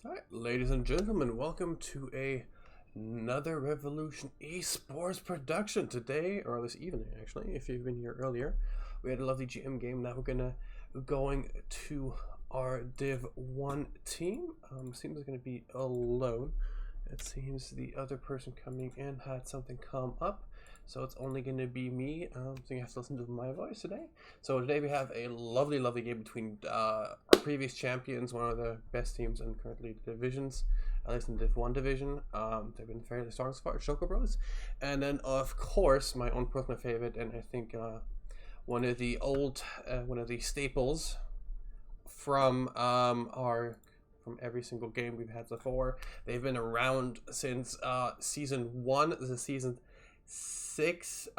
Alright, ladies and gentlemen, welcome to another Revolution Esports production today, or this evening actually, if you've been here earlier. We had a lovely GM game. Now we're going to our Div 1 team. Seems it's gonna be alone. It seems the other person coming in had something come up, so it's only going to be me. So you have to listen to my voice today. So today we have a lovely game between our previous champions, one of the best teams in currently the divisions, at least in the Div 1 division. They've been fairly strong so far, Choco Bros. And then of course my own personal favorite, and I think one of the staples from from every single game we've had before. They've been around since season 1. This is season 6.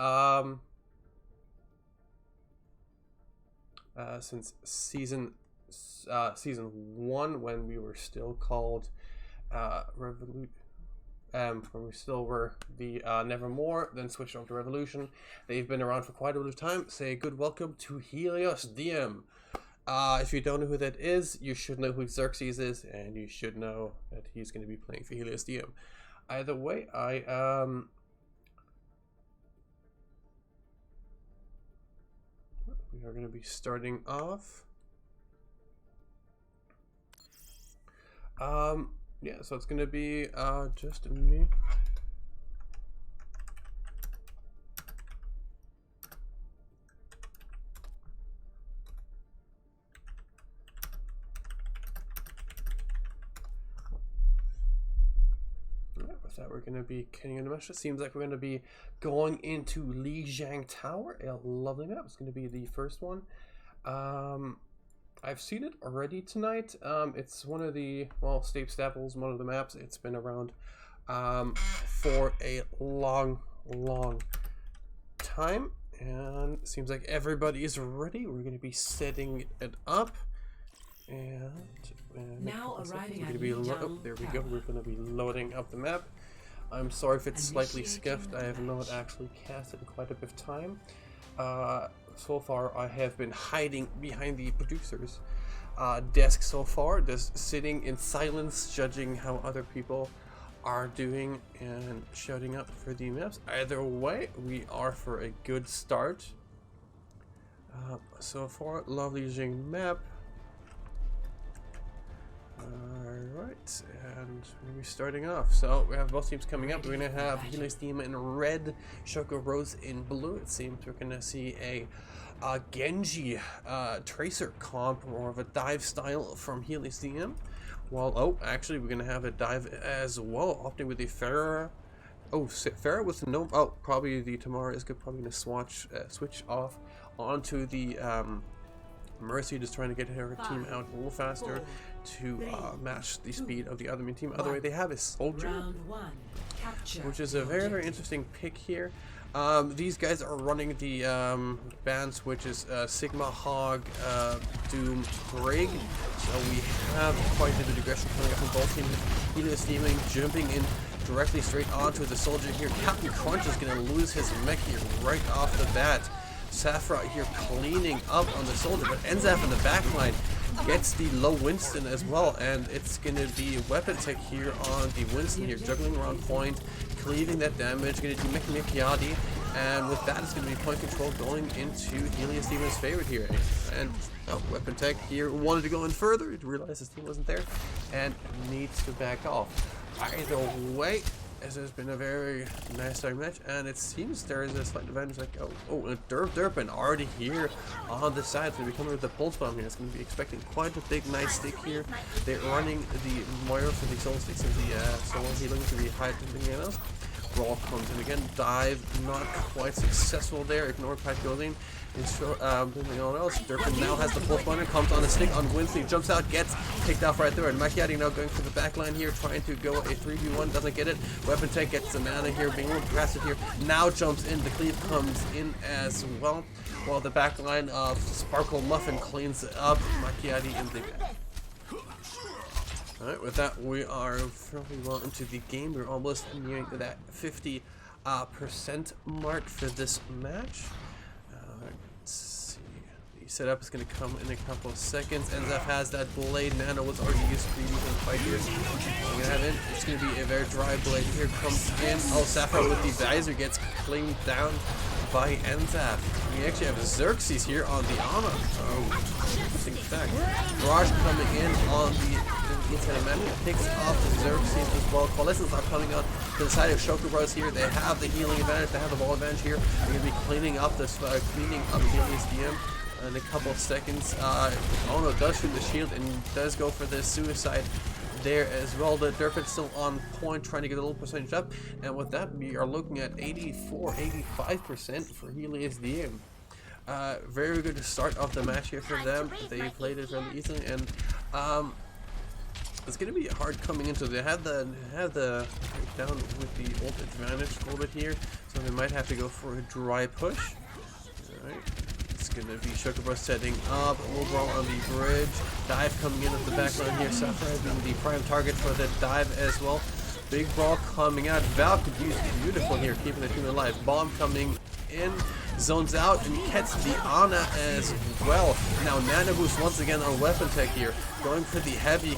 Since season 1, when we were still called when we still were the Nevermore, then switched over to Revolution. They've been around for quite a bit of time. Say a good welcome to Helios DM. If you don't know who that is, you should know who Xerxes is, and you should know that he's going to be playing for Helios DM. Either way, we are going to be starting off. Yeah, so it's going to be just me. That we're going to be getting into match. It seems like we're going to be going into Lijiang Tower, a lovely map. It's going to be the first one. I've seen it already tonight. It's one of the, well, staples, one of the maps. It's been around for a long time, and it seems like everybody is ready. We're going to be setting it up. And now arriving at there we go. We're going to be loading up the map. I'm sorry if it's slightly skiffed. I have not actually cast it in quite a bit of time. So far, I have been hiding behind the producer's desk so far, just sitting in silence, judging how other people are doing and shouting out for the maps. Either way, we are for a good start. So far, lovely Jing map. Alright, and we're starting off. So we have both teams coming up. We're going to have Helios Team in red, Choco Rose in blue. It seems we're going to see a Genji Tracer comp, more of a dive style from Helios Team. Well, actually we're going to have a dive as well, opting with the Pharah. Oh, Pharah with the gnome. Oh, probably the Tamara is probably going to switch off onto the Mercy, just trying to get her team out a little faster to match the speed of the other main team. Other way, they have a soldier, which is a very interesting pick here. These guys are running the bands, which is Sigma, Hog, Doom, Brig. So we have quite a bit of aggression coming up from both teams. Helios teaming, jumping in directly straight onto the soldier here. Captain Crunch is going to lose his mech here right off the bat. Safra here cleaning up on the soldier, but Enzaf in the back line gets the low Winston as well, and it's going to be weapon tech here on the Winston here, juggling around point, cleaving that damage, going to do Mikiadi, and with that it's going to be point control going into Helios Demon's favorite here. And weapon tech here wanted to go in further, realized his team wasn't there, and needs to back off. Either way, as has been a very nice starting match, and it seems there is a slight advantage. Like Durpin already here on the side, so we're coming with the pulse bomb here. It's going to be expecting quite a big nice stick here. They're running the Moira for the soul sticks and the soul healing to the high else. Brawl comes in again, dive not quite successful there. Ignore Pat goes in. Anything else. Durpin now has the pulse bomb, comes on a stick on Winston, jumps out, gets picked off right there, and Makiadi now going for the back line here, trying to go a 3v1, doesn't get it. Weapon tech gets the mana here, being a little aggressive here, now jumps in, the cleave comes in as well, while the back line of Sparkle Muffin cleans it up. Makiadi in the back. Alright, with that, we are fairly well into the game. We're almost nearing that 50% mark for this match. Let's see. setup is going to come in a couple of seconds. NZF has that blade. Nano was already used previously in the fight here. We're gonna have it. It's going to be a very dry blade. Here comes in. Oh, Sapphire with the visor gets cleaned down by NZF. We actually have Xerxes here on the Ana. Oh, interesting fact. Mirage coming in on the inside man, picks off Xerxes as well. Coalescence are coming out to the side of Shokubros here. They have the healing advantage. They have the ball advantage here. They're going to be cleaning up this, cleaning up the Helios DM in a couple of seconds. Ono does shoot the shield and does go for the suicide there as well. The Durpin's still on point, trying to get a little percentage up, and with that we are looking at 84-85% for Helios DM. Very good start of the match here for them. They played it really easily, and it's going to be hard coming into. They have the down with the ult advantage a little bit here, so they might have to go for a dry push. All right. It's going to be Shokubro setting up, overall on the bridge, dive coming in at the back line here, Sapphire being the prime target for the dive as well. Big brawl coming out, Valk beautiful here, keeping the team alive. Bomb coming in, zones out, and gets the Ana as well. Now Nano Boost once again on weapon tech here, going for the heavy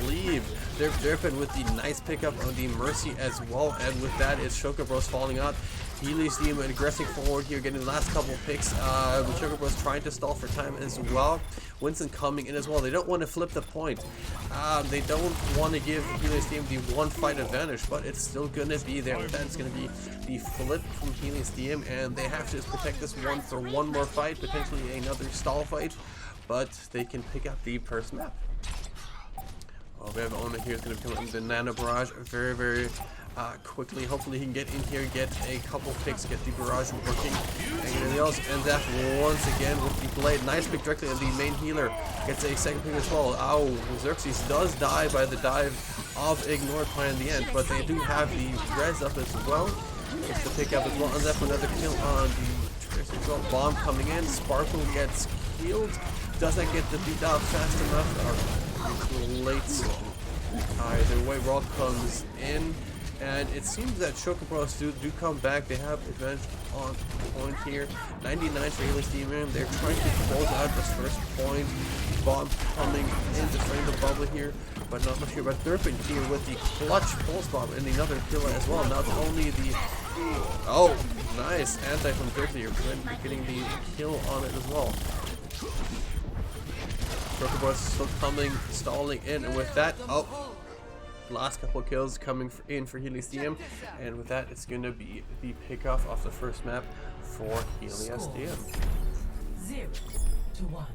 cleave. They're Durpin with the nice pickup on the Mercy as well, and with that it's Shokubro's falling out. Helios team aggressing forward here, getting the last couple of picks. Shokubro's trying to stall for time as well. Winston coming in as well. They don't want to flip the point. They don't want to give Helios team the one fight advantage, but it's still going to be there. That's going to be the flip from Helios team, and they have to just protect this one for one more fight, potentially another stall fight, but they can pick up the first map. Oh, we have Ona here is going to come in the Nano Barrage very quickly. Hopefully he can get in here, get a couple picks, get the barrage working. Anything else? And that once again with the blade. Nice pick directly on the main healer. Gets a second pick as well. Ow, Xerxes does die by the dive of Ignore Pine in the end, but they do have the res up as well. Gets the pick up as well. And that for another kill on the Tracer as well. Bomb coming in. Sparkle gets killed. Doesn't get the beat out fast enough. Or late. Either way, Rock comes in. And it seems that Shokubros do come back. They have advantage on point here. 99 for Helios Demon. They're trying to close out this first point. Bomb coming in, destroying the bubble here, but not much here. But Durpin here with the clutch pulse bomb and another kill as well. Not only the nice anti from Durpin here, getting the kill on it as well. Shokubros still coming, stalling in, and with that, last couple of kills coming in for Helios DM, and with that it's going to be the pickoff of the first map for Helios DM. 0-1.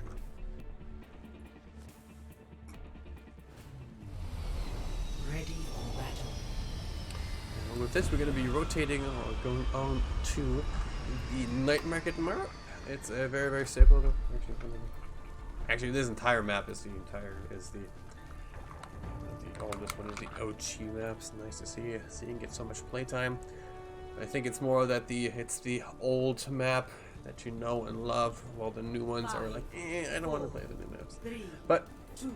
Ready for battle. And with this we're going to be rotating or going on to the Night Market map. It's a very stable. Actually this entire map is the this one is the OG maps. Nice to see seeing get so much playtime. I think it's more that it's the old map that you know and love, while the new ones are like, I don't want to play the new maps. But 2,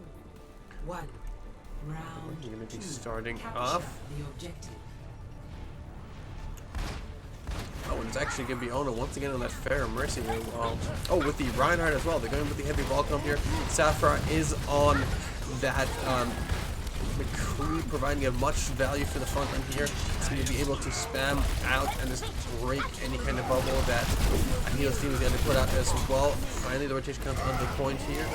1. Round we're going to be starting off. Oh, and it's actually going to be Ona once again on that Fair Mercy. With the Reinhardt as well. They're going with the heavy ball come here. Sapphire is on that McCree, providing a much value for the front line here. It's going to be able to spam out and just break any kind of bubble that Helios team is going to put out as well. Finally, the rotation comes on the point here.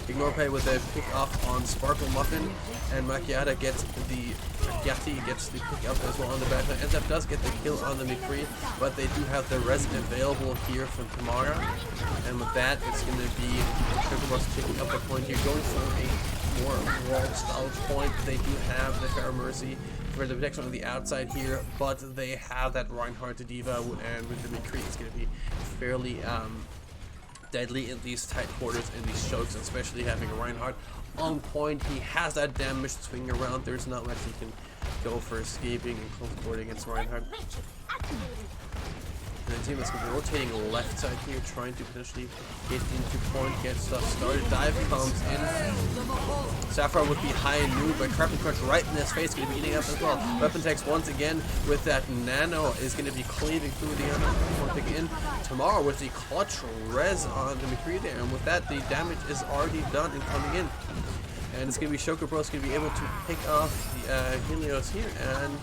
Ignore Pay with a pick off on Sparkle Muffin, and Macchiata gets the pick up as well on the back line. NZF does get the kill on the McCree, but they do have the res available here from Tamara, and with that it's going to be Shokubros picking up the point here, going for a more wall style point. They do have the Fair Mercy for the protection on the outside here, but they have that Reinhardt to Diva, and with the McCree it's going to be fairly deadly in these tight quarters in these chokes, especially having a Reinhardt on point. He has that damage swing around. There's not much he can go for escaping and close quarter against Reinhardt. the team is going to be rotating left side here, trying to potentially get into point, get stuff started. Dive comes in. Saffron would be high and new, but Crapping Crunch right in his face, going to be eating up as well. Weapon Text once again with that nano is going to be cleaving through the other pick in. Tomorrow with the clutch res on the McCree there, and with that the damage is already done and coming in. And it's going to be Shoka Bros going to be able to pick off the Helios here and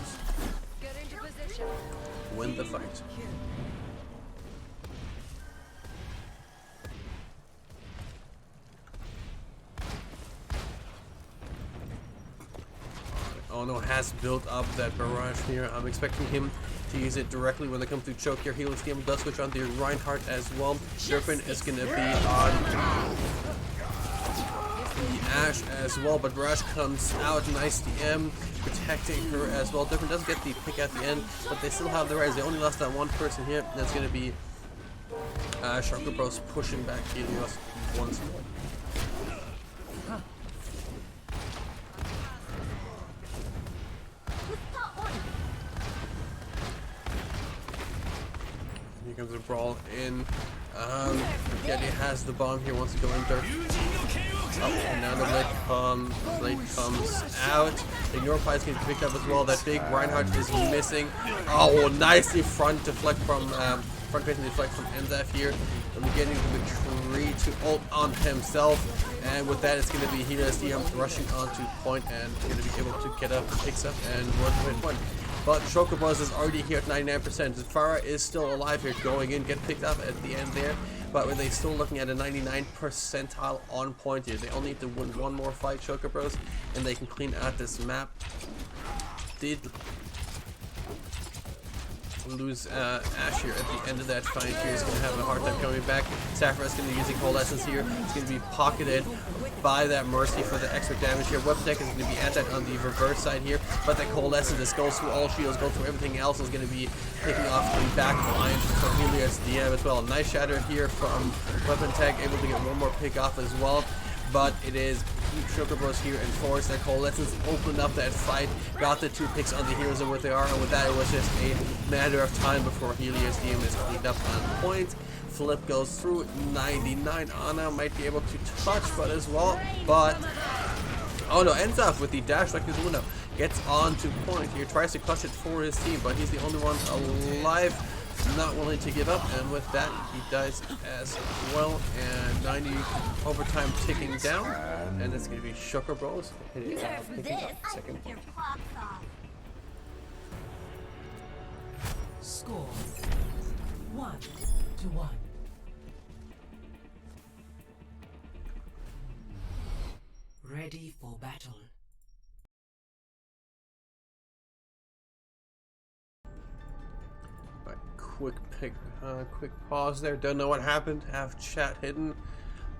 win the fight. Ono has built up that barrage here. I'm expecting him to use it directly when they come to choke here. Helios DM does switch on the Reinhardt as well. Serpent is going to be on the Ashe as well, but Barrage comes out. Nice DM protecting her as well. Different does get the pick at the end, but they still have the res. They only lost that one person here. That's going to be Shoka Bros pushing back Helios once more. Here comes a brawl in. Getty has the bomb here, wants to go in there. Oh, and now the blade comes out. Ignore Pie is getting picked up as well. That big Reinhardt is missing. Oh, nicely front deflect from front facing deflect from Enzaf here. And we're getting the McCree to ult on himself. And with that, it's going to be Helios DM rushing onto point and going to be able to get up, picks up, and run to point. But Shoka Bros is already here at 99%. Farah is still alive here, going in, get picked up at the end there. But they're still looking at a 99 percentile on point here. They only need to win one more fight, Shoka Bros, and they can clean out this map. Did lose Ashe here at the end of that fight here. He's going to have a hard time coming back. Saffron is going to be using Cold Essence here. It's going to be pocketed by that Mercy for the extra damage here. Weapon Tech is going to be anti on the reverse side here, but that Cold Essence just goes through all shields, goes through everything else, is going to be picking off the back line for Helios DM as well. Nice shatter here from Weapon Tech, able to get one more pick off as well. But it is Shoka Bros here and Force that Coalescence opened up that fight, got the 2 picks on the heroes and what they are, and with that it was just a matter of time before Helios DM is cleaned up on point. Flip goes through 99. Ana might be able to touch, but as well, but oh no, ends up with the dash like his window. Gets on to point here, tries to clutch it for his team, but he's the only one alive. Not willing to give up, and with that he dies as well. And 90 overtime ticking down, and it's going to be Shoka Bros picking up second point. Score 1-1. Ready for battle. Quick pause there. Don't know what happened. Have chat hidden.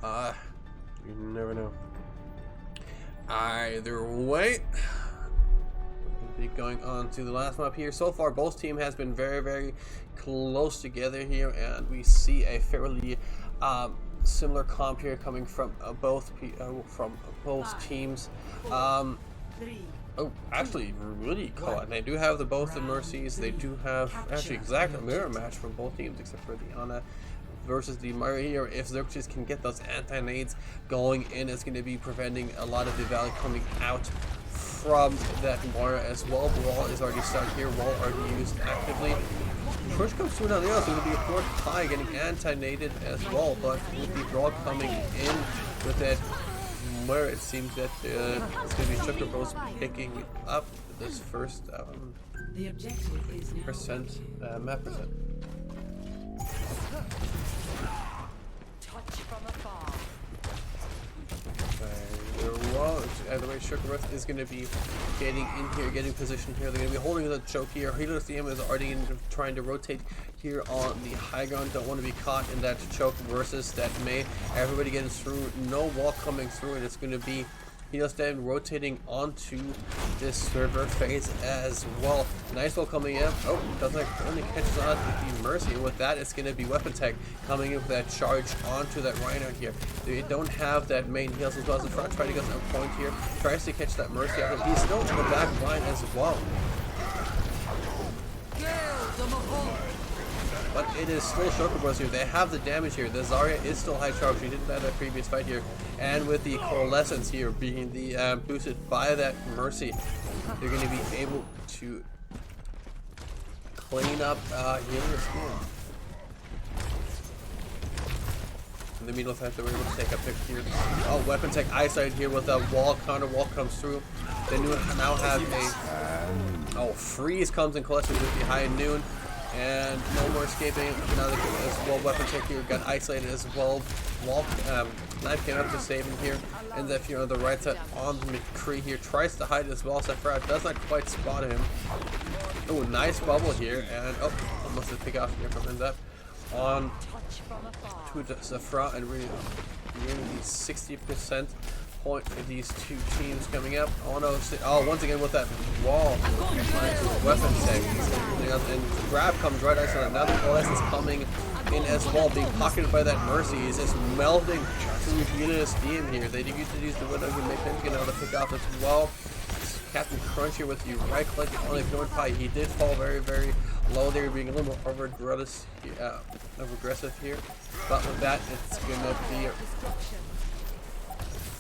You never know. Either way, we'll be going on to the last map here. So far, both team has been very, very close together here, and we see a fairly similar comp here coming from both teams. Oh, actually, really cool. And they do have both the Mercies. They do have actually exact mirror match from both teams, except for the Ana versus the Mari here. If Xerxes can get those anti-nades going in, it's going to be preventing a lot of the value coming out from that Moira as well. Wall is already started here. Wall already used actively. Push comes through down the other, so it'll be a fourth Pie getting anti-naded as well. But with the draw coming in with that, where it seems that it's going to be Shoka Bros picking up this first The objective is now map percent. touch from afar. Well, either way, Shoka Bros is going to be getting in here, getting positioned here. They're going to be holding the choke here. Helios DM is already trying to rotate here on the high ground. Don't want to be caught in that choke versus that Mei. Everybody getting through, no wall coming through, and it's going to be Helios DM rotating onto this server phase as well. Nice wall coming in. Oh, doesn't like only catches on with the Mercy. And with that, it's going to be Weapon Tech coming in with that charge onto that Rhino here. They don't have that main heals as well as the front. Trying to get some point here. Tries to catch that Mercy out. He's still in the back line as well. but it is still Chocobros here. They have the damage here. The Zarya is still high charge. She didn't have that previous fight here. And with the Coalescence here being the boosted by that Mercy, they're going to be able to clean up Helios here. In the middle effect, they were able to take a pick here. Oh, Weapon Tech Eyesight here with a wall, counter wall comes through. They now have a... Oh, Freeze comes and collects with the high noon. And no more escaping. Now they can as well. Weapon Tech here got isolated as well. Wall, Knife came up to save him here. And if you're on the right side on McCree here, tries to hide as well. Sephiroth does not quite spot him. Oh, nice bubble here. And oh, almost a pick off here from Enzep. On to Sephiroth and really nearly 60% point for these two teams coming up. Oh no, oh, once again with that wall. Weapon Tech. And grab comes right next to that. Now the OS is coming in as well, being pocketed by that Mercy. He's just melting through Helios DM here. They do get to use the window to make him get another pick off as well. Captain Crunch here with you right click on the ignored pie. He did fall very, very low there, being a little more over-aggressive here. But with that, it's gonna be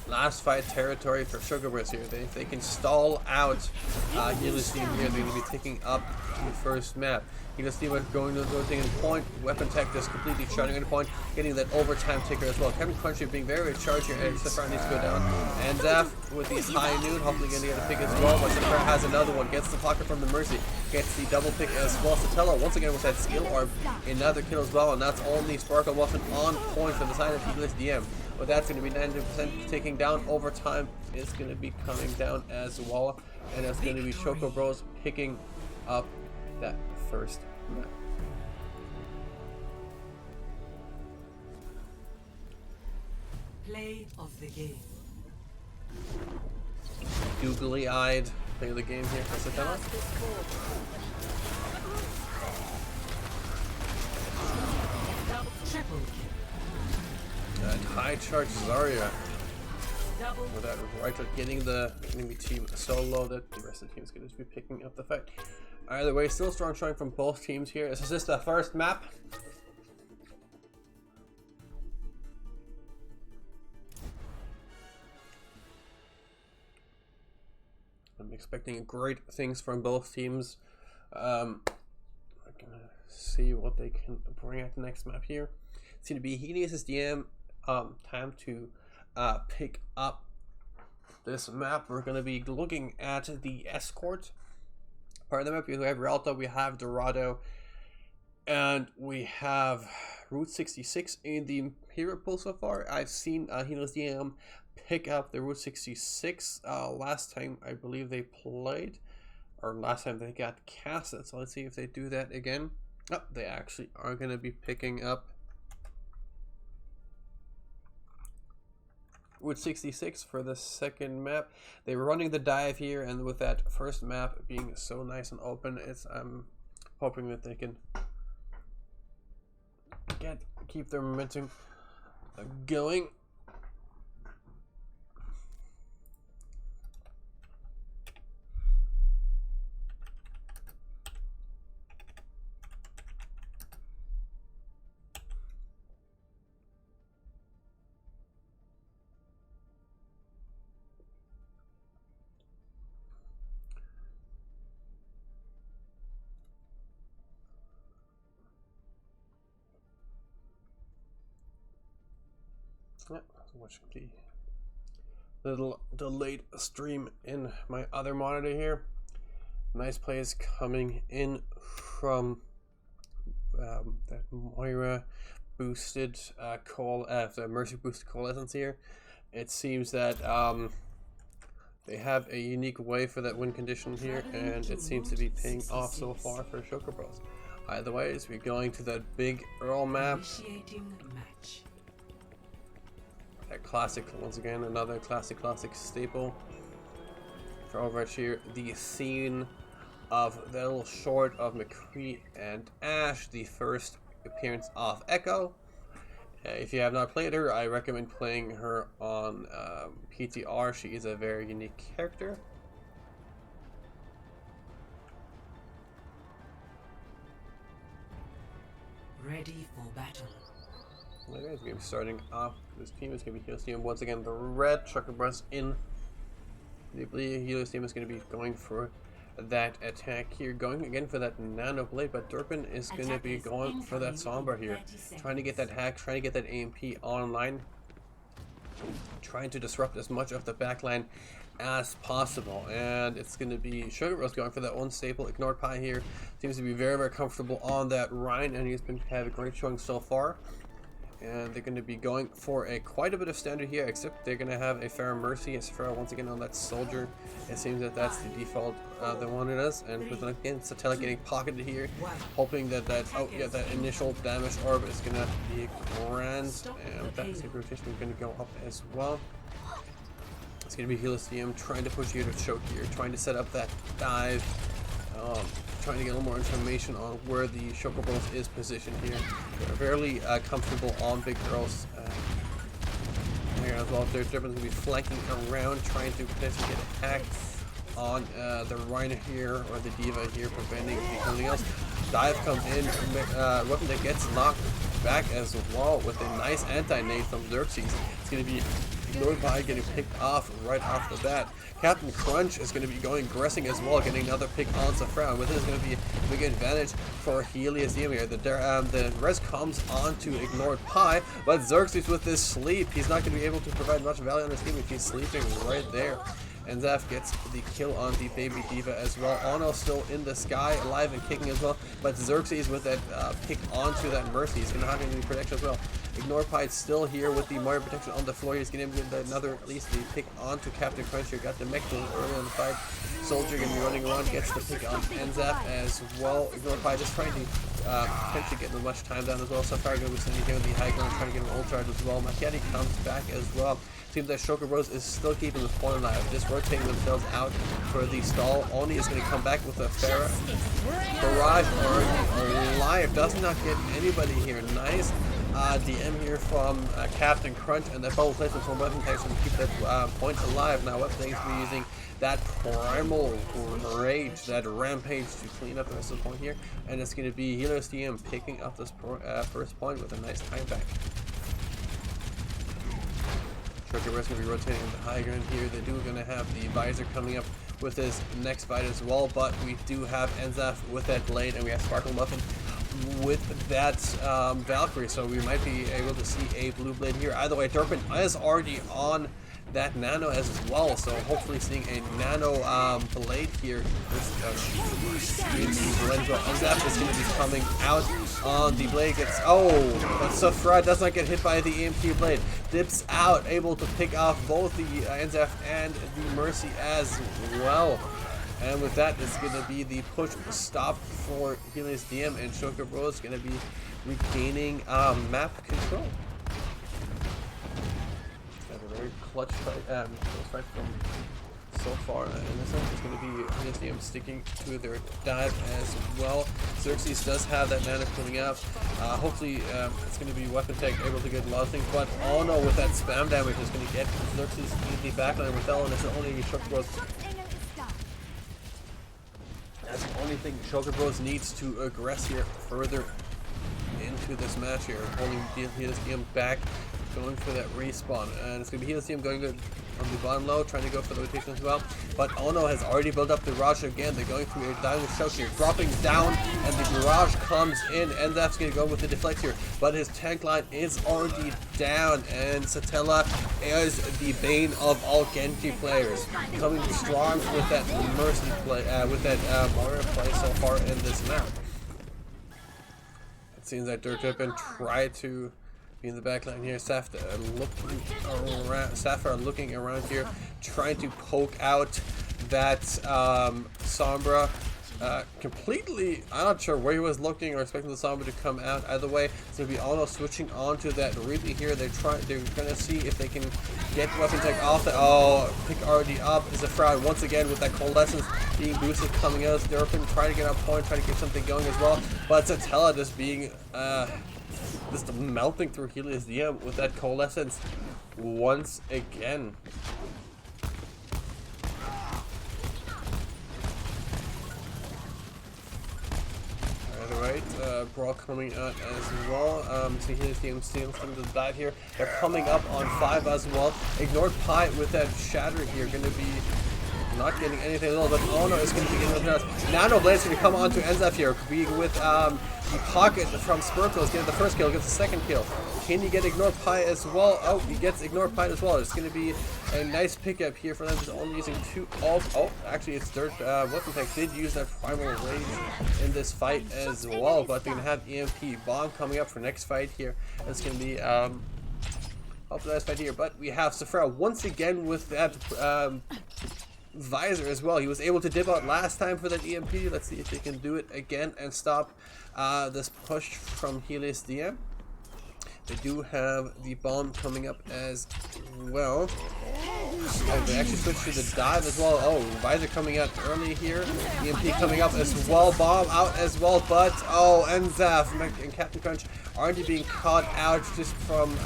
last fight territory for Chocobros here. They can stall out Helios team here. They're gonna be taking up the first map. Helios team going to the thing in point. Weapon Tech just completely shutting in point, getting that overtime ticker as well. Captain Crunch being very, very charged here, and Sephiroth needs to go down. And Zaf with the high noon, hopefully gonna get a pick as well. But Sephiroth has another one, gets the pocket from the Mercy, gets the double pick as well. Sotelo once again with that skill orb, another kill as well, and that's only Sparkle Muffin on point for the side of Helios DM. But that's going to be 90% taking down. Overtime is going to be coming down as well. And it's going to be Chocobros picking up that first map. Play of the game. Googly-eyed play of the game here for Satana. Triple kill. That high charge Zarya with that right foot getting the enemy team so low that the rest of the team is going to be picking up the fight. Either way, still strong showing from both teams here. This is just the first map. I'm expecting great things from both teams. I'm gonna see what they can bring at the next map here. It's going to be Helios' DM. Time to pick up this map. We're going to be looking at the escort part of the map. We have Rialto, we have Dorado, and we have Route 66 in the hero pool so far. I've seen Helios DM pick up the Route 66 last time I believe they played, or last time they got casted. So let's see if they do that again. Oh, they actually are going to be picking up with 66 for the second map. They were running the dive here, and with that first map being so nice and open, I'm hoping that they can keep their momentum going. Yeah, watching the little delayed stream in my other monitor here. Nice plays coming in from that Moira boosted the Mercy boosted coalescence here. It seems that they have a unique way for that win condition here, and it seems to be paying off so far for Chocobros. Either way, as we're going to that big Earl map. Initiating match. That classic, once again, another classic staple for Overwatch here. The scene of the little short of McCree and Ash, the first appearance of Echo. If you have not played her, I recommend playing her on PTR. She is a very unique character. Ready for battle. Well, guys, we're going to be starting off. This team is going to be Helios team. Once again, the red Chakra Burst in the blue. Helios team is going to be going for that attack here. Going again for that Nano Blade, but Durpin is going to be going for that Sombra here. Trying to get that hack, trying to get that AMP online. Trying to disrupt as much of the backline as possible, and it's going to be Sugar Rose going for that one staple. Ignored Pie here seems to be very, very comfortable on that Rhine, and he's been having a great showing so far. And they're going to be going for quite a bit of standard here, except they're going to have a Farah Mercy as Farah once again on that soldier. It seems that that's the default, the one it is, and with again Satella getting pocketed here, hoping that that initial damage orb is going to be grand, and that escape rotation is going to go up as well. It's going to be Helios trying to push here to choke here, trying to set up that dive, trying to get a little more information on where the Choco Bros is positioned here. They're fairly comfortable on big girls here as well. They're going to be flanking around, trying to potentially get a hack on the Rhino here, or the Diva here, preventing anything else. Dive comes in, weapon that gets knocked back as well with a nice anti-nade from Xerxes. It's going to be ignored by getting picked off right off the bat. Captain Crunch is going to be going aggressing as well, getting another pick on Safran. With this is going to be a big advantage for Helios here. The res comes on to Ignored Pie, but Xerxes with this sleep, he's not going to be able to provide much value on his team if he's sleeping right there. And Zaf gets the kill on the Baby Diva as well. Ono still in the sky, alive and kicking as well. But Xerxes with that pick onto that Mercy. He's going to have any protection as well. Ignore Pie still here with the Mario protection on the floor. He's going to get another, at least the pick onto Captain Crunch here. Got the mech tool early on the fight. Soldier going to be running around, gets the pick on Enzap as well. Ignore Pie just trying to potentially get as much time down as well. So far, going to be sending here with the high ground, trying to get an ult charge as well. Macchiati comes back as well. Seems that Choco Bros is still keeping the point alive, just rotating themselves out for the stall. Oni is going to come back with a Farah. Barrage already alive, does not get anybody here. Nice DM here from Captain Crunch, and that bubble placement from weapon tags to keep that point alive. Now weapon tags will be using that primal rage, that rampage to clean up the rest of the point here, and it's going to be Helios DM picking up this first point with a nice time back. Trucker is going to be rotating the high ground here. They do going to have the visor coming up with his next fight as well, but we do have Enzaf with that blade, and we have Sparkle Muffin with that Valkyrie, so we might be able to see a blue blade here. Either way, Durpin is already on that Nano as well, so hopefully seeing a Nano blade here. Enzaf is going to be coming out on the blade. Gets but Safra does not get hit by the EMP blade. Dips out, able to pick off both the Enzaf and the Mercy as well. And with that, it's going to be the push stop for Helios DM, and Choco Bros is going to be regaining map control. Have a very clutch fight, fight from so far in this one. It's going to be Helios DM sticking to their dive as well. Xerxes does have that mana coming up. Hopefully, it's going to be weapon tech able to get a lot of things, but oh no, with that spam damage, is going to get Xerxes in the backline with Ellen. It's only Choco Bros. That's the only thing Choco Bros needs to aggress here further into this match here. Holding Helios DM back, going for that respawn. And it's going to be Helios DM going good on the bottom low, trying to go for the rotation as well. But Ono has already built up the barrage again. They're going through a diving choke here, dropping down, and the barrage comes in. Enzaf's going to go with the deflect here, but his tank line is already down, and Satella is the bane of all Genji players, coming strong with that Mercy play, with that Mario play so far in this map. It seems that Durpin tried to be in the backline here. Sapphire looking around here, trying to poke out that Sombra. Completely, I'm not sure where he was looking or expecting the Sombra to come out. Either way, it's going to be almost switching on to that Reapy here. They're going to see if they can get weapon tech off the. Oh, pick already up is a fraud once again with that Coalescence being boosted coming out. Durpin trying to get on point, trying to get something going as well. But Satella just being just melting through Helios DM with that Coalescence once again. Alright, Brawl coming out as well. So here's the stealing some of the dive here. They're coming up on 5 as well. Ignored Pi with that shatter here. Gonna be not getting anything at all, but Ono is going to be getting the Nano Blade's going to come on to Enzef here. Being with the pocket from Spurkle is getting the first kill, gets the second kill. Can you get Ignored Pi as well? Oh, he gets Ignored Pi as well. It's going to be a nice pickup here for them. Just only using 2 ults. Oh, actually, it's third. Weapon Tech did use that Primal Rage in this fight as well, but they're going to have EMP Bomb coming up for next fight here. It's going to be up to that fight here, but we have Sephora once again with that visor as well. He was able to dip out last time for that EMP. Let's see if they can do it again and stop this push from Helios DM. They do have the bomb coming up as well. Oh, they actually switched to the dive as well. Oh, visor coming out early here. EMP coming up as well. Bomb out as well, but oh, Enzaf and Captain Crunch aren't being caught out just from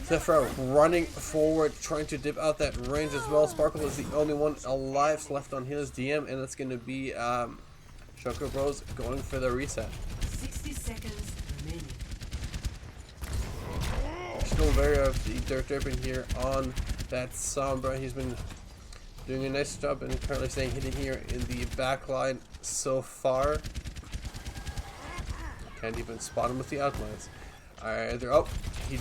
Zephyr running forward, trying to dip out that range as well. Sparkle is the only one alive left on his DM, and it's going to be Choco Bros going for the reset. 60 seconds remaining. Still very the dirt dripping here on that Sombra. He's been doing a nice job and currently staying hidden here in the back line so far. Can't even spot him with the outlines. Alright, oh, he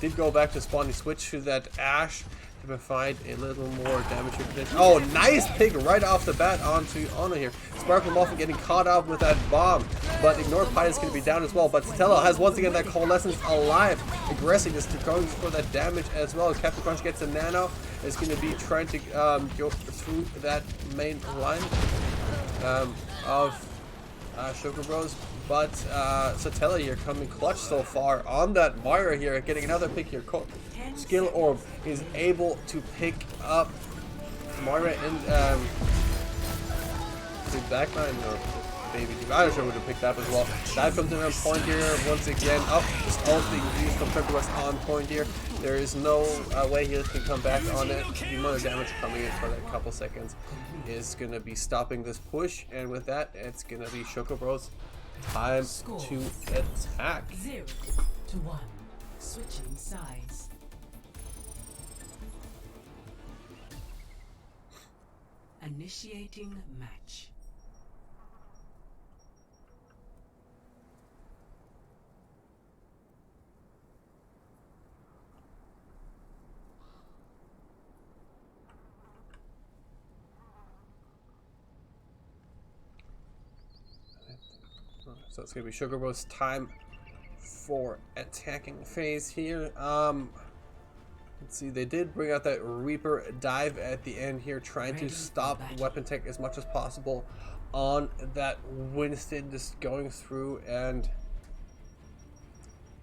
did go back to spawn. He switched to that Ash to provide a little more damage here. Oh, nice pick right off the bat onto Ono here. Sparkle Muffin getting caught up with that bomb, but Ignored Pi is going to be down as well. But Stella has once again that Coalescence alive. Aggressive, just going for that damage as well. Captain Crunch gets a nano. Is going to be trying to go through that main line of Choco Bros. But Satella here coming clutch so far on that wire here, getting another pick here. Skill Orb is able to pick up Moira in the backline, or maybe Divider would have picked up as well. Dive comes in on point here once again. Oh, just all being used compared to us on point here. There is no way he can come back on it. The amount of damage coming in for that couple seconds is going to be stopping this push, and with that, it's going to be Choco Bros time to attack. 0-1. Switching sides. Initiating match. So it's going to be Sugar Bros time for attacking phase here. Let's see, they did bring out that Reaper dive at the end here, trying to stop Weapon Tech as much as possible on that Winston, just going through and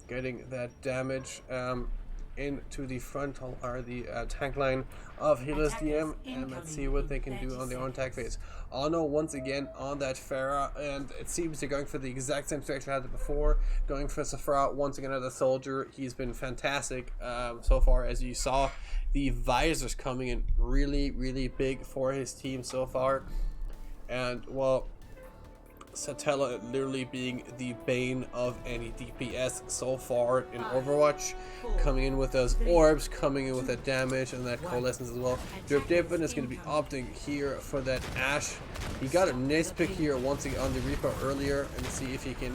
getting that damage into the frontal or the tank line of Helios DM, and let's see what they can do on their own attack phase. Ono once again on that Pharah, and it seems they're going for the exact same structure I had before, going for Sephora once again as a soldier. He's been fantastic so far, as you saw. The visors coming in really big for his team so far, and well, Satella literally being the bane of any DPS so far in Overwatch, coming in with those orbs, coming in with that damage and that coalescence as well. Drip Dippin is going to be opting here for that Ash. He got a nice pick here once again on the Reaper earlier, and see if he can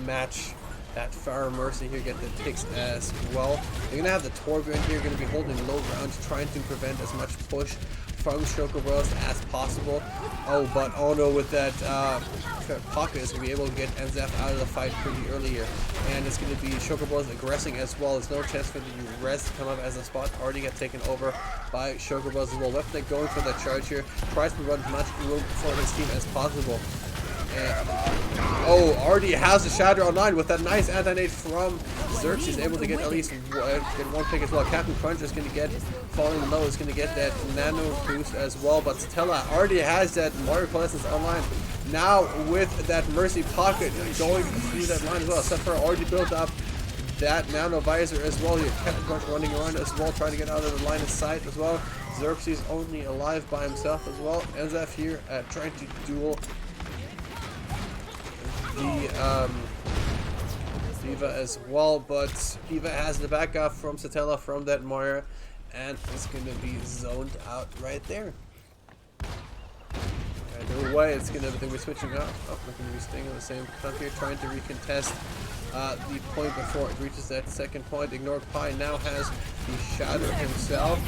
match that Pharah Mercy here, get the ticks as well. They're going to have the Torbjorn here, going to be holding low ground, trying to prevent as much push from Choco Bros as possible. Oh, but Ono with that pocket is going to be able to get Enzef out of the fight pretty early here. And it's going to be Choco Bros aggressing as well. There's no chance for the res to come up, as the spot already got taken over by Choco Bros as well. Weapon Tech going for that charge here, tries to run as much room for his team as possible. And, oh, already has the Shatter online with that nice anti-nade from Xerxes. He's able to get at least one pick as well. Captain Crunch is going to get, falling low, is going to get that nano boost as well. But Stella already has that Mario Coalescence online. Now with that Mercy pocket going through that line as well. Sephora already built up that nano visor as well. Here, Captain Crunch running around as well, trying to get out of the line of sight as well. Xerxes only alive by himself as well. Enzef here trying to duel the Viva as well, but Viva has the backup from Satella from that Moira, and it's going to be zoned out right there. No way it's going to be switching up. Oh, we're going to be staying on the same front here, trying to recontest the point before it reaches that second point. Ignored Pie now has the Shadow himself.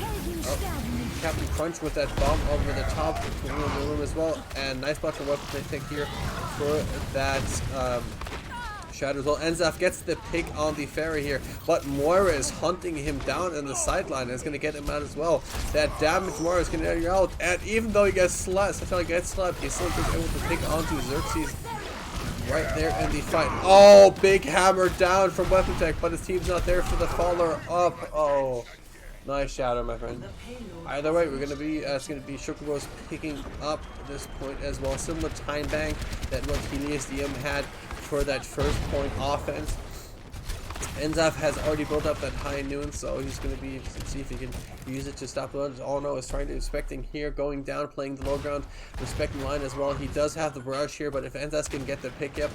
Oh, Captain Crunch with that bomb over the top of the room as well. And nice spot for weapon they take here for that Shadow as well. Enzaf gets the pick on the ferry here, but Moira is hunting him down in the sideline and is going to get him out as well. That damage Moira is going to get out, and even though he gets slapped, he's still just able to pick onto Xerxes right there in the fight. Oh, big hammer down from Weapon Tech, but his team's not there for the follower up. Oh, nice Shadow, my friend. Either way, we're going to be, it's going to be Chocobo's picking up this point as well. Similar time bank that what Helios DM had for that first point offense. Enzaf has already built up that high noon, so he's going to be, see if he can use it to stop the runs. Oh no, is trying to inspecting here, going down, playing the low ground, respecting line as well. He does have the barrage here, but if Enzaf can get the pickup,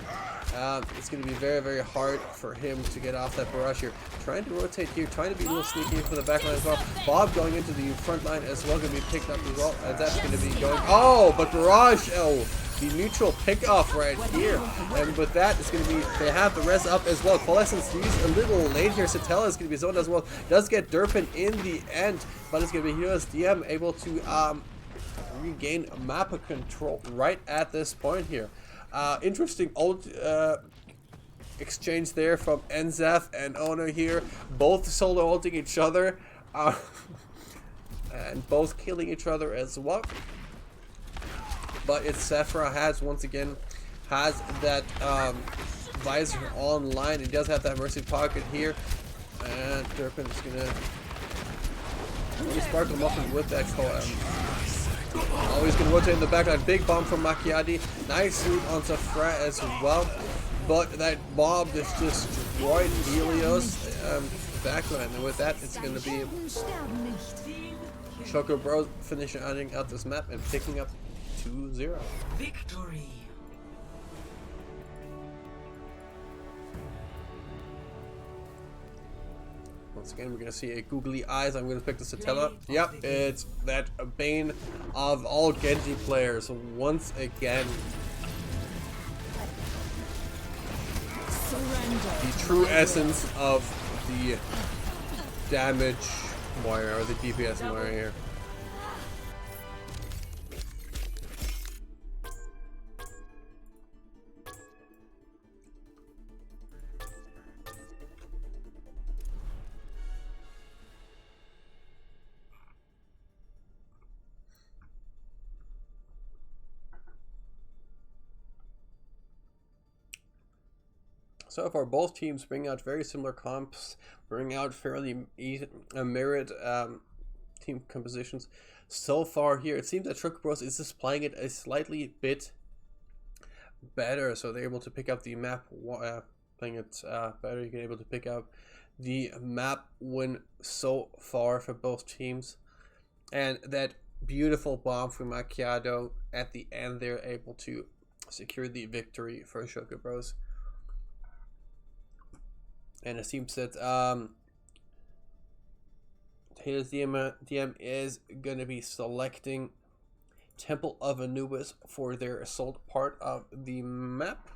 it's going to be very, very hard for him to get off that barrage here. Trying to rotate here, trying to be a little sneaky for the back line as well. Bob going into the front line as well, going to be picked up as well. Enzaf's going to be going, oh, but barrage, oh. The neutral pick off right here, and with that it's going to be, they have the res up as well. Coalescence used a little late here. Satella is going to be zoned as well, does get Derpin in the end, but it's going to be Helios DM able to regain map control right at this point here. Interesting old exchange there from Enzaf and Ono here, both solo ulting each other and both killing each other as well. But it's Sephra has once again has that visor online. He does have that mercy pocket here, and Durpin is gonna sparkle him up with that always gonna rotate in the back. That big bomb from Macchiati. Nice loot on Sephra as well, but that bomb just destroyed Helios backline, and with that it's gonna be Choco Bros finishing out this map and picking up 2-0. Victory. Once again, we're going to see a googly eyes. I'm going to pick the Satella. Yep, it's that bane of all Genji players once again. Surrender. The true essence of the damage Moira, or the DPS Moira here. So far, both teams bring out very similar comps, bring out fairly mirrored team compositions. So far here, it seems that Choco Bros is just playing it a slightly bit better, so they're able to pick up the map, playing it better, you can able to pick up the map win so far for both teams. And that beautiful bomb from Macchiato at the end, they're able to secure the victory for Choco Bros. And it seems that Hades DM is going to be selecting Temple of Anubis for their assault part of the map.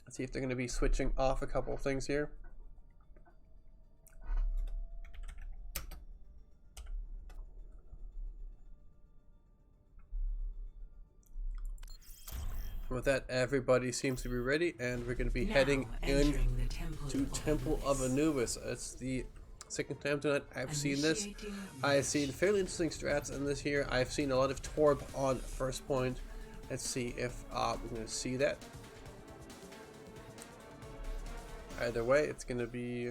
Let's see if they're going to be switching off a couple of things here. With that, everybody seems to be ready, and we're going to be heading in to Temple of Anubis. It's the second time tonight I've seen this. I've seen fairly interesting strats in this here. I've seen a lot of Torb on first point. Let's see if we're going to see that. Either way, it's going to be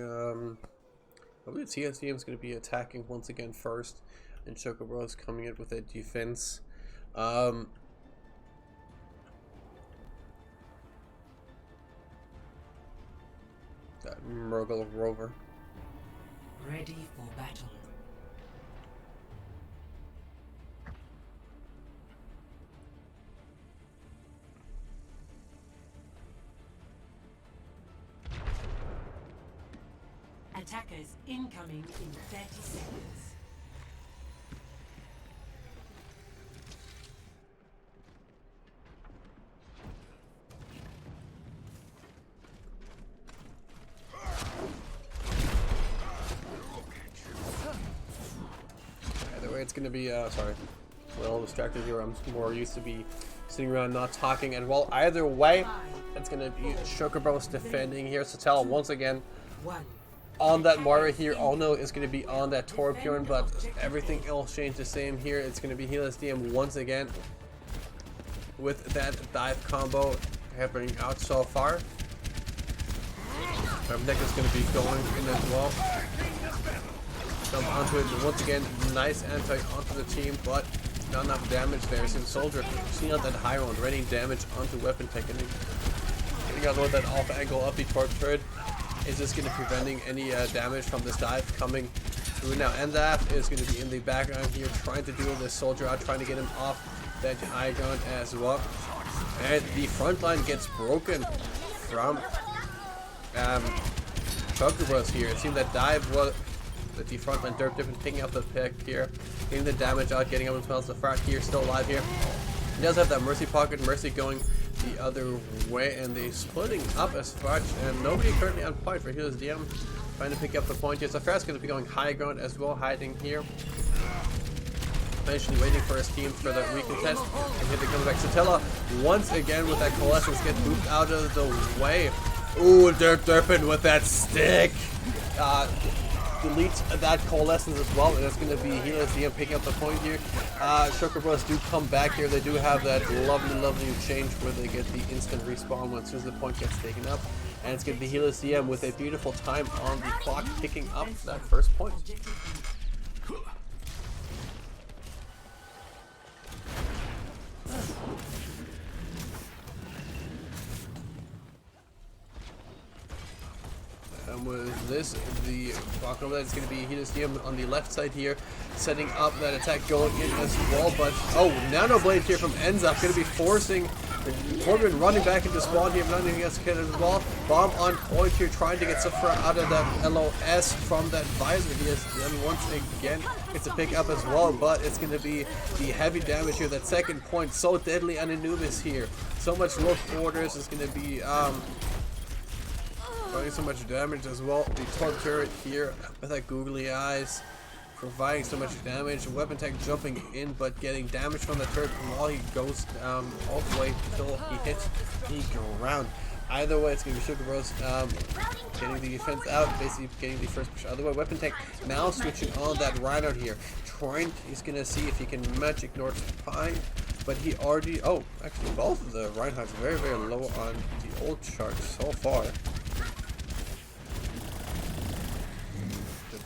probably the TSDM is going to be attacking once again first, and Choco Bros coming in with a defense. That Murgle Rover. Ready for battle. Attackers incoming in 30 seconds. Either way, it's gonna be sorry, a little distracted here. I'm more used to be sitting around not talking, and well, either way, it's gonna be Chocobros defending here. Satella once again on that Moira here. Ono is gonna be on that Torbjorn, but everything else changed the same here. It's gonna be LSD once again with that dive combo happening out so far. Deck is gonna be going in as well. Jump onto it once again. Nice anti onto the team, but not enough damage there. So Soldier seeing out that high round, raining damage onto Weapon Tech, and getting out with that off angle up the Torp turret is just going to preventing any damage from this dive coming through. Now Enzaf is going to be in the background here, trying to deal this Soldier out, trying to get him off that high ground as well. And the front line gets broken from Chocobros here. It seemed that dive was the front line. Derp Dippin picking up the pick here, getting the damage out, getting up and smells the front here, still alive here. He does have that Mercy pocket, Mercy going the other way, and they splitting up as much, and nobody currently on point for Healers DM, trying to pick up the point here. So Farah's going to be going high ground as well, hiding here. Eventually waiting for his team for the recontest, and here they come back. Satella once again with that Coalescence gets moved out of the way. Ooh, Derpin with that stick. Deletes that Coalescence as well, and it's going to be Healers DM picking up the point here. Chocobros do come back here. They do have that lovely change where they get the instant respawn once soon as the point gets taken up, and it's going to be Healers DM with a beautiful time on the clock picking up that first point. And with this, the block over that is going to be Healers DM on the left side here, setting up that attack going in as well. But oh, Nano Blade here from Enzaf going to be forcing Corbin running back into spawn here, not even gets killed as well. Bomb on point here, trying to get Safra out of that LOS from that visor. He has then once again gets a pick up as well, but it's going to be the heavy damage here. That second point so deadly on Anubis here. So much low quarters is going to be providing so much damage as well. The Torp turret here with that googly eyes, providing so much damage. Weapon Tech jumping in, but getting damage from the turret while he goes all the way until he hits the ground. Either way, it's going to be Chocobros getting the defense out, basically getting the first push. Either way, Weapon Tech now switching on that Reinhardt here. Trying, he's going to see if he can match ignore fine, but he already, oh, actually both of the Reinhardts very low on the old chart so far.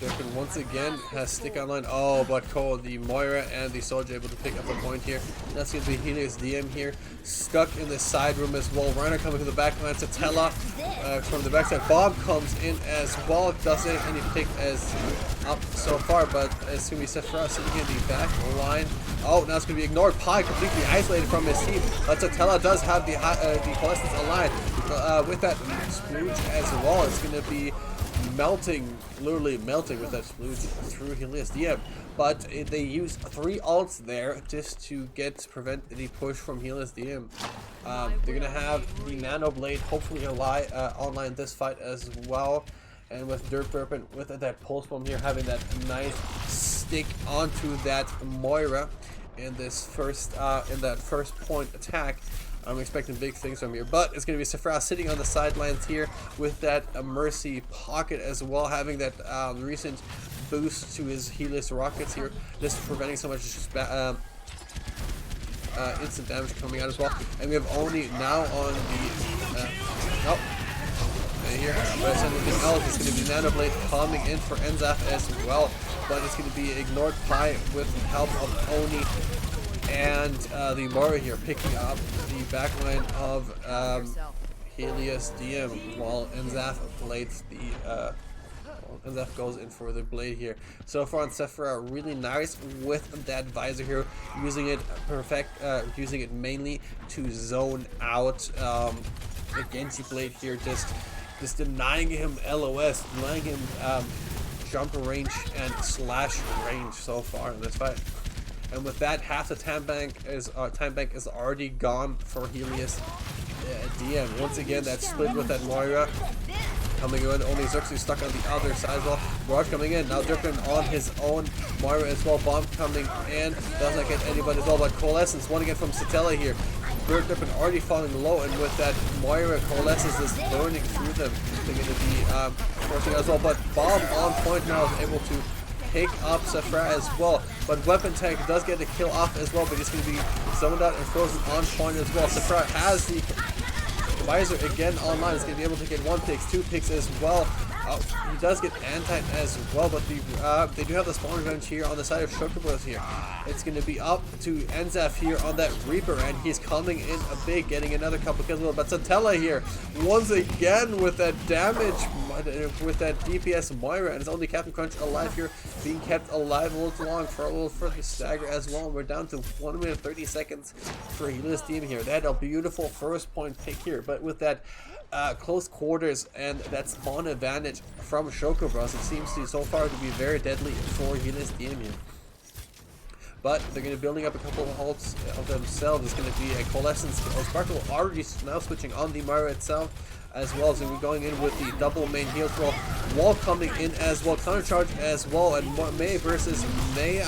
Durkin once again has stick online. Oh, but Cole, the Moira and the Soldier able to pick up a point here. That's going to be Healers DM here, stuck in the side room as well. Reiner coming to the back line. Satella from the backside. Bomb comes in as well. Doesn't any pick as up so far, but it's going to be Sephra sitting in the back line. Oh, now it's going to be ignored. Pi completely isolated from his team. But Satella does have the Coalescence aligned with that splooge as well. It's going to be melting, literally melting with that splooge through Healers DM. But they use 3 ults there just to prevent the push from Healers DM. They're gonna have the Nano Blade hopefully online this fight as well. And with Dirt Burpin with that pulse bomb here, having that nice stick onto that Moira in this first in that first point attack. I'm expecting big things from here, but it's going to be Safra sitting on the sidelines here with that Mercy pocket as well, having that recent boost to his Healers rockets here, just preventing so much instant damage coming out as well. And we have only now on the here, but it's anything else. It's going to be Nano Blade coming in for Enzaf as well, but it's going to be ignored Pi with the help of Oni. And the Moira here picking up the backline of Healers DM while Enzaf blades the Enzaf goes in for the blade here. So far on Sephra, really nice with that visor here, using it using it mainly to zone out the Genji blade here, just just denying him LOS, denying him jump range and slash range so far in this fight. And with that, half the time bank is already gone for Helios DM. Once again, that split with that Moira coming in. Only Xerxes stuck on the other side as well. Barrage coming in. Now Drippin on his own. Moira as well. Bomb coming in. Does not get anybody as well. But Coalescence, one again from Satella here. Drippin already falling low. And with that, Moira Coalescence is burning through them. They're going to be forcing as well. But Bomb on point now is able to pick up Sephra as well, but Weapon Tech does get a kill off as well, but he's going to be zoned out and frozen on point as well. Sephra has the visor again online. He's going to be able to get 1 pick, 2 picks as well. He does get anti as well, but they do have the spawn revenge here on the side of Chocobros here. It's going to be up to Enzaf here on that Reaper, and he's coming in a big, getting another couple kills. But Satella here, once again with that damage, with that DPS Moira, and it's only Captain Crunch alive here, being kept alive a little too long for a little further stagger as well. We're down to 1 minute 30 seconds for Helios team here. They had a beautiful first point pick here, but with that close quarters and that spawn advantage from Chocobros, it seems to so far to be very deadly for Helios team here. But they're going to be building up a couple of halts of themselves. It's going to be a Coalescence. Sparkle already now switching on the Moira itself, as well as we're going in with the double main heal roll. Wall coming in as well, counter charge as well, and May versus May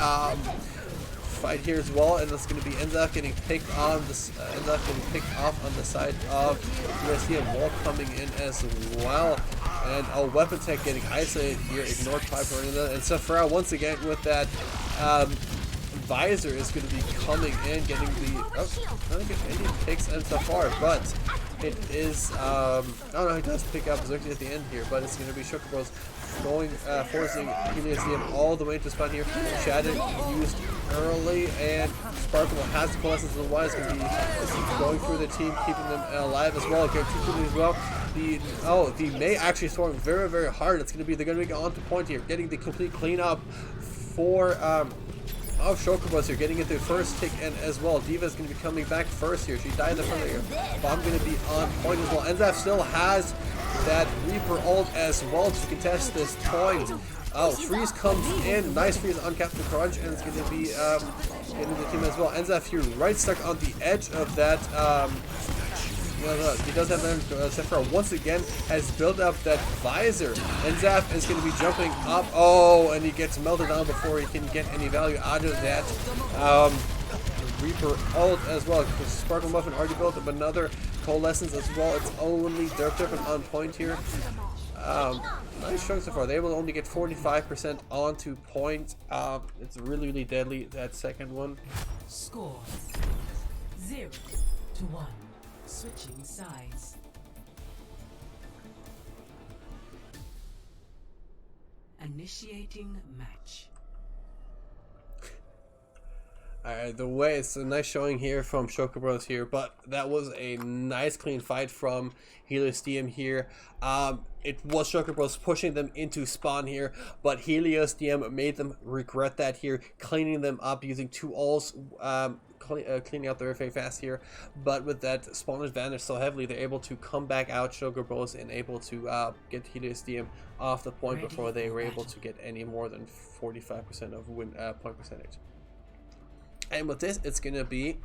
fight here as well, and it's going to be Enzaf getting picked on this. Enzaf getting picked off on the side of USD, and Wall coming in as well, and a Weapon Tech getting isolated here, ignored Piper and Sephra once again with that visor is going to be coming in, getting the not get any picks and so far, but it is oh no, he does pick up Xerxes at the end here, but it's going to be Chocobros going forcing Helios DM all the way to spawn here. Shattered used early, and Sparkle has the Coalescence of the Wise going to be going through the team, keeping them alive as well. Get as well. The May actually throwing very, very hard. It's going to be they're going to be on to point here, getting the complete cleanup for of Chocobos here, getting into first tick, and as well Diva is going to be coming back first here. She died in the front of here. Bomb going to be on point as well. Enzaf still has that Reaper ult as well to contest this point. Freeze comes in, nice freeze on Captain Crunch, and it's going to be getting the team as well. Enzaf here right stuck on the edge of that. He does have that. Sephra once again has built up that visor. Enzaf is going to be jumping up. Oh, and he gets melted down before he can get any value out of that Reaper ult as well. Sparkle Muffin already built up another Coalescence as well. It's only Drippin on point here. Nice chunk so far. They will only get 45% onto point. It's really, really deadly, that second one. Score 0-1. Switching sides. Initiating match. Alright, the way it's a nice showing here from Chocobros here, but that was a nice clean fight from Helios DM here. It was Chocobros pushing them into spawn here, but Helios DM made them regret that here, cleaning them up using 2 ults, cleaning out very fast here. But with that spawn advantage so heavily, they're able to come back out Chocobros and able to get Helios DM off the point before they were able to get any more than 45% of win point percentage. And with this, it's going to be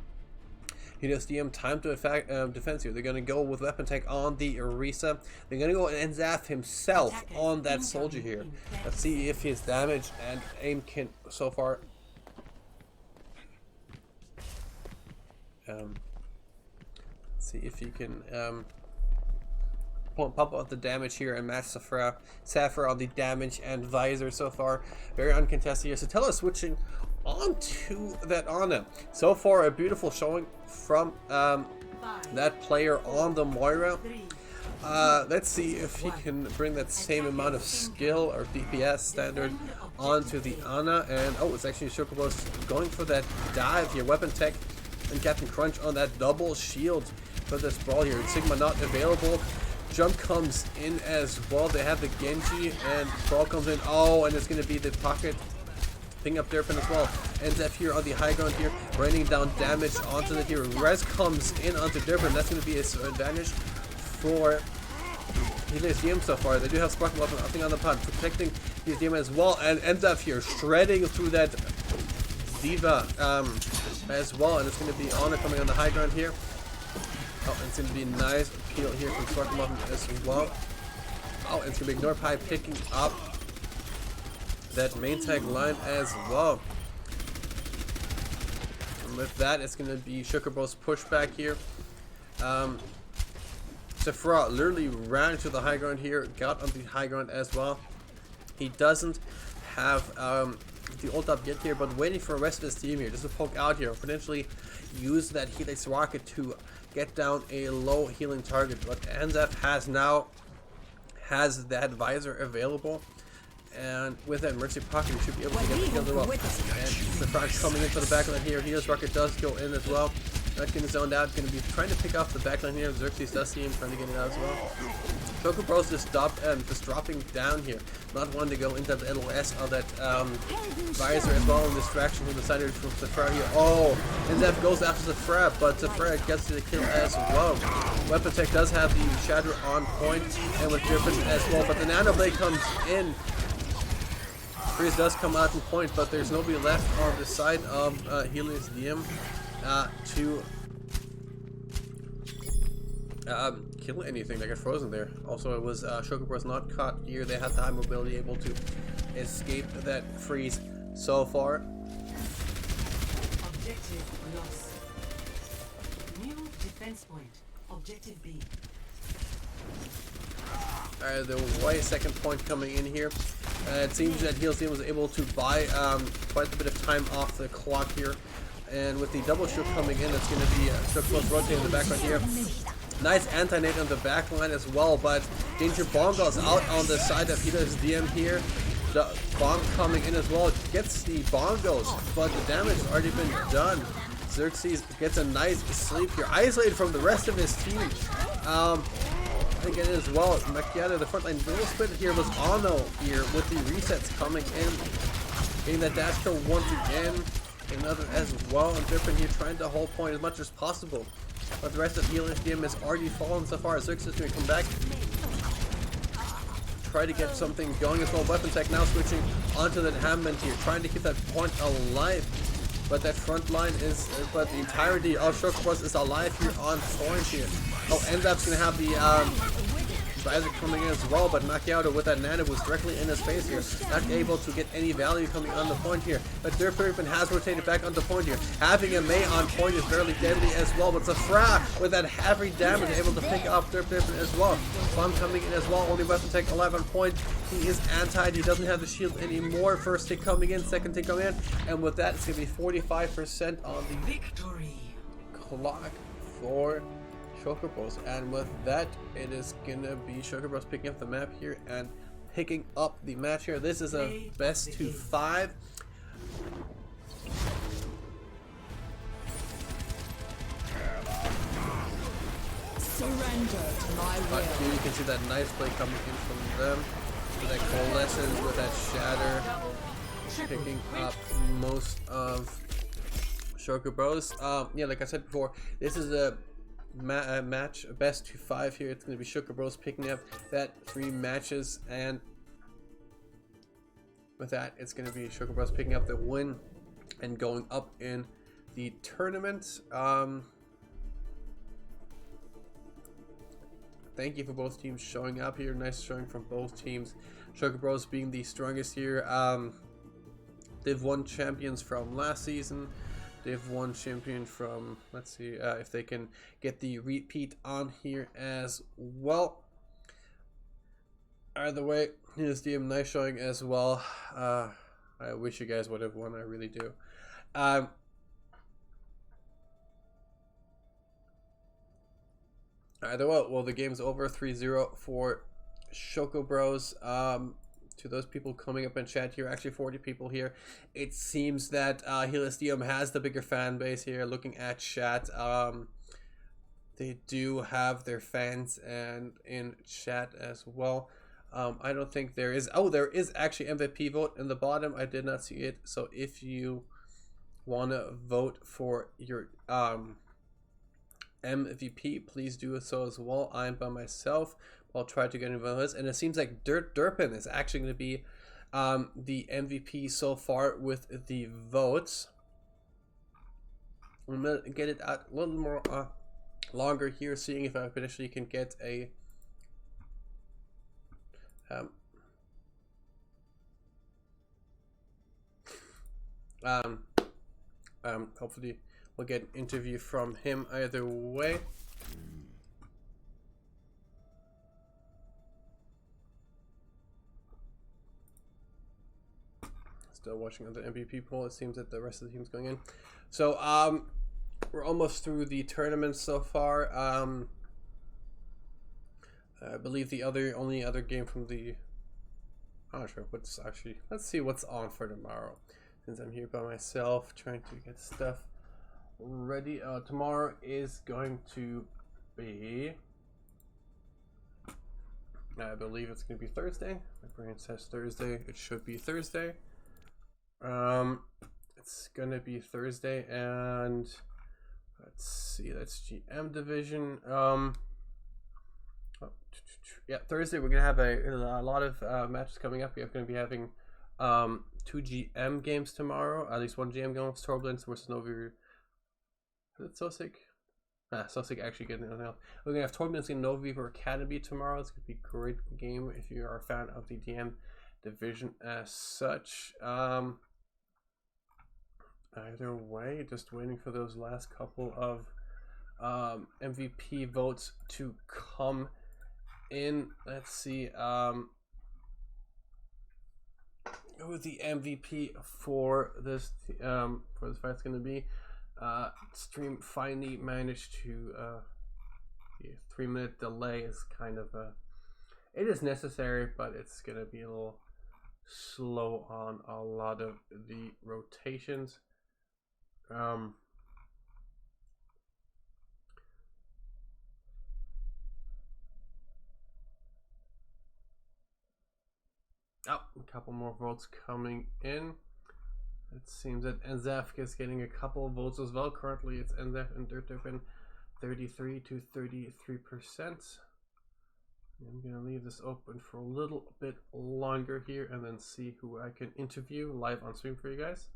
Helios DM time to defense here. They're going to go with Weapon Tech on the Orisa. They're going to go and Enzaf himself on that soldier here. Let's see if his damage and aim can so far. Let's see if he can pump out the damage here and match Sephra on the damage and visor so far. Very uncontested here. So tell us switching onto that Ana. So far a beautiful showing from that player on the Moira. Let's see if he can bring that same amount of skill or DPS standard onto the Ana. And oh, it's actually Chocobos going for that dive here. Weapon Tech and Captain Crunch on that double shield for this brawl here. Sigma not available. Jump comes in as well. They have the Genji and Brawl comes in. Oh, and it's going to be the pocket ping up Drippin as well. Enzaf here on the high ground here, raining down damage onto the here. Res comes in onto Drippin. That's going to be his advantage for LSG so far. They do have Sparkle Weapon, I think, on the pod, protecting LSG as well, and ends up here shredding through that Diva as well, and it's going to be Honor coming on the high ground here. Oh, and it's going to be a nice peel here from Sparkle Weapon as well. Oh, and it's going to be Ignore Pie picking up that main tag line as well. And with that, it's going to be Sugarbo's pushback here. Sephora literally ran to the high ground here, got on the high ground as well. He doesn't have the ult up yet here, but waiting for the rest of his team here just to poke out here, potentially use that Helix rocket to get down a low healing target. But NZF has that visor available, and with that Mercy Pocket, he should be able to get the kill as well. And Sephora coming in for the backline here. Helix rocket does go in as well. Not getting zoned out, going to be trying to pick off the backline here. Xerxes does see him trying to get it out as well. Chocobros just stopped and just dropping down here. Not wanting to go into the LOS of that visor as well. And distraction from the side from Sephora here. Oh, and Zeph goes after Sephora, but Sephora gets to the kill as well. Weapon Tech does have the Shatter on point, and with Griffin as well. But the Nano Blade comes in. Freeze does come out in point, but there's nobody left on the side of Helios DM to kill anything that got frozen there. Also, it was Chocobo's not caught here. They had the high mobility, able to escape that freeze so far. Objective lost. New defense point. Objective B. The white second point coming in here. It seems that Heels was able to buy quite a bit of time off the clock here. And with the double shield coming in, it's going to be Chocobo's rotating in the background here. Nice anti-nade on the back line as well, but Danger Bomb goes out on the side of Hito's DM here. The bomb coming in as well, gets the bongos, but the damage has already been done. Xerxes gets a nice sleep here, isolated from the rest of his team. Again as well, Macchiato, the front line little split here was Ono here with the resets coming in. Getting that dash kill once again. Another as well, and Different here trying to hold point as much as possible. But the rest of the LSG has already fallen so far. Xerxes is going to come back. Try to get something going as well. Weapon Tech now switching onto that Hammond here, trying to keep that point alive. But that front line is, but the entirety of Chocobos is alive here on point here. Oh, NZAP's going to have the visor coming in as well, but Macchiato with that nano boost directly in his face here. Not able to get any value coming on the point here. But Durpirpin has rotated back on the point here. Having a Mei on point is fairly deadly as well, but Sephora with that heavy damage able to pick up Durpirpin as well. Bomb coming in as well, only Weapon Tech alive on point. He is antied, he doesn't have the shield anymore. First tick coming in, second tick coming in, and with that it's going to be 45% on the Victory. clock for Chocobos, and with that it is gonna be Chocobos picking up the map here and picking up the match here. This is a best to 5. Surrender to my will. Here you can see that nice play coming in from them. With that Coalescence, with that Shatter, picking up most of Chocobos. Yeah, like I said before, this is a match best to 5 here. It's going to be Chocobos picking up that 3 matches, and with that it's going to be Chocobos picking up the win and going up in the tournament. Thank you for both teams showing up here. Nice showing from both teams. Chocobos being the strongest here. They've won champions from last season. They've won champion from, let's see if they can get the repeat on here as well. Either way, here's DM nice showing as well. I wish you guys would have won, I really do. Either way, well, the game's over, 3-0 for Chocobros. To those people coming up in chat here, actually 40 people here, it seems that Heliosdium has the bigger fan base here. Looking at chat, they do have their fans and in chat as well. I don't think there is, oh, there is actually MVP vote in the bottom. I did not see it. So if you want to vote for your MVP, please do so as well. I'm by myself, I'll try to get involved in this. And it seems like Durpin is actually going to be the MVP so far with the votes. I'm going to get it out a little more longer here, seeing if I potentially can get a hopefully we'll get an interview from him either way. Still watching on the MVP poll. It seems that the rest of the team's going in. So we're almost through the tournament so far. I believe the only other game from the, I'm not sure what's actually, let's see what's on for tomorrow, since I'm here by myself trying to get stuff ready. Tomorrow is going to be, I believe it's going to be Thursday. My brain says Thursday. It should be Thursday. It's going to be Thursday, and let's see, that's GM division. Yeah, Thursday we're gonna have a lot of matches coming up. We're going to be having 2 GM games tomorrow. At least one GM game. Torblins versus Novi. Is it Sosik? Sosik actually getting it now. We're gonna have Torblins and Novi for Academy tomorrow. It's gonna be a great game if you are a fan of the DM division as such. Either way, just waiting for those last couple of MVP votes to come in. Let's see who the MVP for this fight's going to be. Stream finally managed to 3-minute delay is kind of it is necessary, but it's going to be a little slow on a lot of the rotations. A couple more votes coming in. It seems that Enzef is getting a couple of votes as well. Currently it's Enzef and Dirtturban 33 to 33%. I'm gonna leave this open for a little bit longer here and then see who I can interview live on stream for you guys.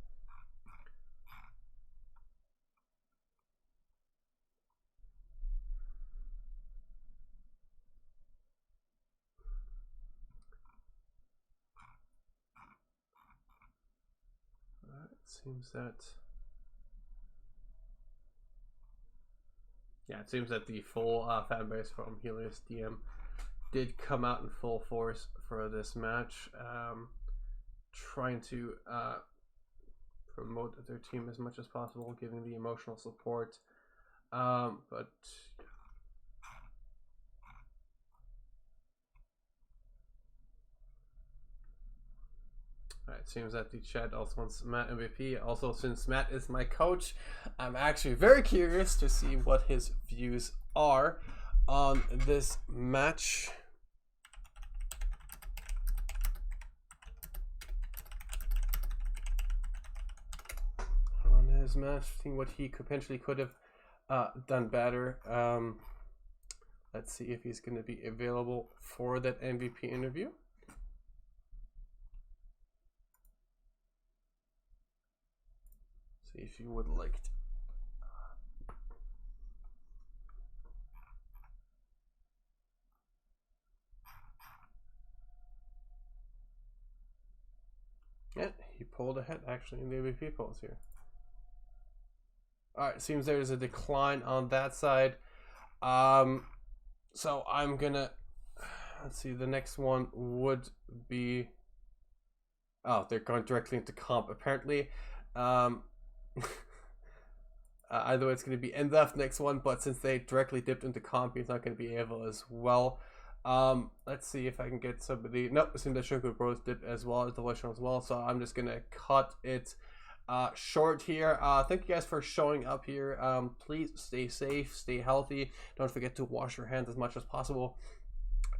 Seems that the full fan base from Helios DM did come out in full force for this match, trying to promote their team as much as possible, giving the emotional support, but it seems that the chat also wants Matt MVP. Also, since Matt is my coach, I'm actually very curious to see what his views are on this match. On his match, seeing what he potentially could have done better. Let's see if he's going to be available for that MVP interview. If you would like to. Yeah, he pulled ahead actually in the MVP polls here. Alright, seems there's a decline on that side. So I'm gonna, let's see, the next one would be, oh, they're going directly into comp apparently. Either way, it's going to be NDF next one, but since they directly dipped into comp, he's not going to be able as well. Let's see if I can get somebody. Nope, it seems that Shunku Bros dip as well as the Western as well, so I'm just going to cut it short here. Thank you guys for showing up here. Please stay safe, stay healthy. Don't forget to wash your hands as much as possible.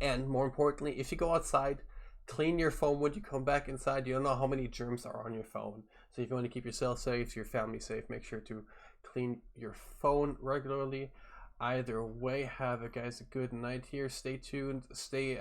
And more importantly, if you go outside, clean your phone when you come back inside. You don't know how many germs are on your phone. So if you want to keep yourself safe, your family safe, make sure to clean your phone regularly. Either way, have it, guys. A good night here. Stay tuned. Stay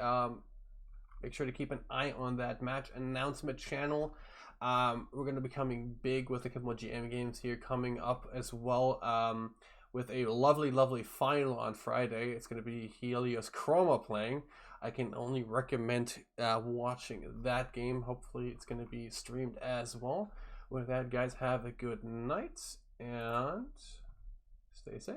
make sure to keep an eye on that match announcement channel. We're going to be coming big with a couple of GM games here coming up as well. With a lovely final on Friday. It's going to be Helios Chroma playing. I can only recommend watching that game. Hopefully it's going to be streamed as well. With that, guys, have a good night and stay safe.